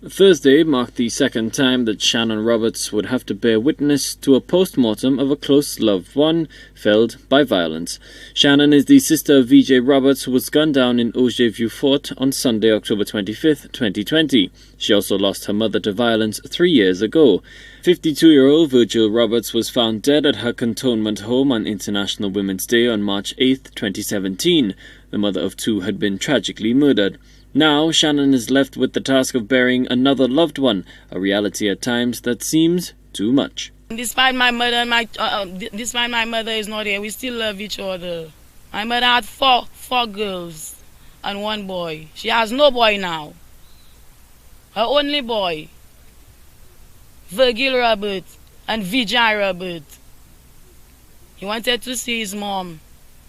Thursday marked the second time that Shannon Roberts would have to bear witness to a post-mortem of a close loved one felled by violence. Shannon is the sister of Vijay Roberts, who was gunned down in Augier Fort on Sunday, October 25, 2020. She also lost her mother to violence 3 years ago. 52-year-old Vijay Roberts was found dead at her cantonment home on International Women's Day on March 8, 2017. The mother of two had been tragically murdered. Now, Shannon is left with the task of burying another loved one, a reality at times that seems too much. Despite my mother is not here, we still love each other. My mother had four girls and one boy. She has no boy now. Her only boy, Vijay Roberts and Vijay Roberts. He wanted to see his mom.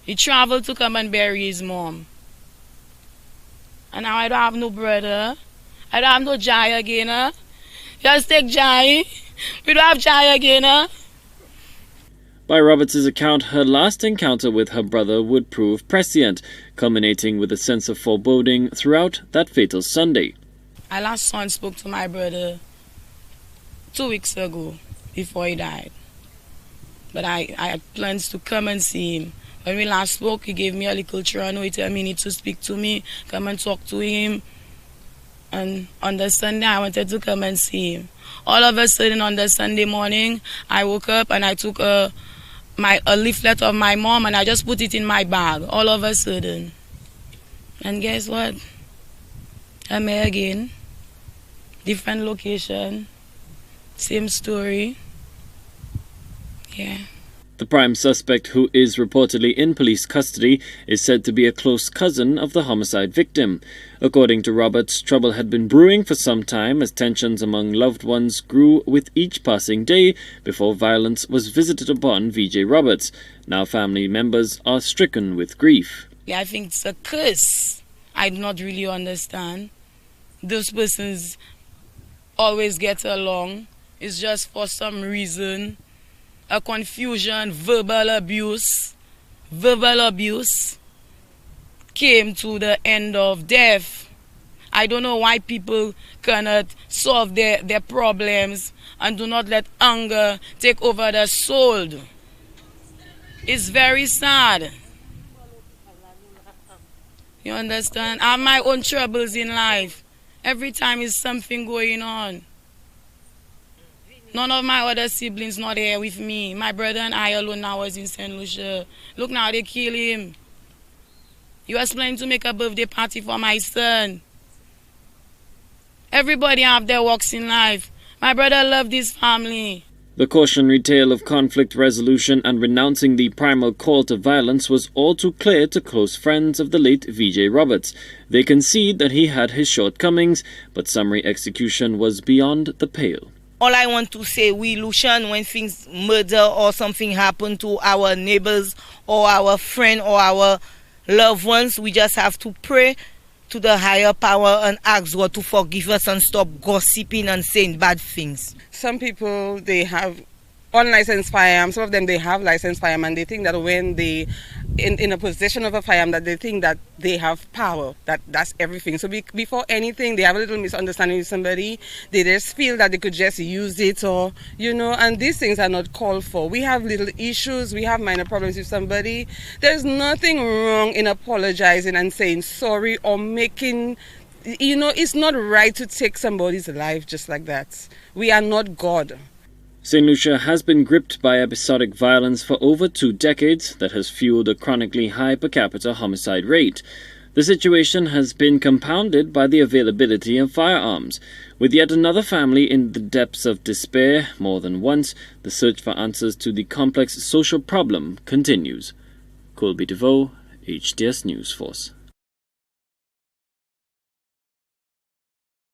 He traveled to come and bury his mom. And now I don't have no brother. I don't have no Jai again. Just take Jai. We don't have Jai again. By Roberts' account, her last encounter with her brother would prove prescient, culminating with a sense of foreboding throughout that fatal Sunday. I last saw and spoke to my brother 2 weeks ago before he died. But I had plans to come and see him. When we last spoke, he gave me a little churro. He told me he needs to speak to me, come and talk to him. And on the Sunday, I wanted to come and see him. All of a sudden, on the Sunday morning, I woke up and I took a leaflet of my mom and I just put it in my bag, all of a sudden. And guess what? I'm here again. Different location. Same story. Yeah. The prime suspect, who is reportedly in police custody, is said to be a close cousin of the homicide victim. According to Roberts, trouble had been brewing for some time as tensions among loved ones grew with each passing day before violence was visited upon Vijay Roberts. Now family members are stricken with grief. I think it's a curse. I do not really understand. Those persons always get along. It's just for some reason. A confusion, verbal abuse came to the end of death. I don't know why people cannot solve their problems and do not let anger take over their soul. It's very sad. You understand? I have my own troubles in life. Every time is something going on. None of my other siblings not here with me. My brother and I alone now was in Saint Lucia. Look now, they kill him. He was planning to make a birthday party for my son. Everybody have their walks in life. My brother loved his family. The cautionary tale of conflict resolution and renouncing the primal call to violence was all too clear to close friends of the late Vijay Roberts. They concede that he had his shortcomings, but summary execution was beyond the pale. All I want to say, we Lucian, when things murder or something happen to our neighbors or our friend or our loved ones, we just have to pray to the higher power and ask God to forgive us and stop gossiping and saying bad things. Some people, they have unlicensed firearms. Some of them, they have licensed firearms, and they think that when they in a possession of a firearm, that they think that they have power, that's everything. So before anything, they have a little misunderstanding with somebody. They just feel that they could just use it, or, and these things are not called for. We have little issues, we have minor problems with somebody. There's nothing wrong in apologizing and saying sorry or making, it's not right to take somebody's life just like that. We are not God. Saint Lucia has been gripped by episodic violence for over 2 decades that has fueled a chronically high per capita homicide rate. The situation has been compounded by the availability of firearms. With yet another family in the depths of despair more than once, the search for answers to the complex social problem continues. Colby DeVoe, HDS News Force.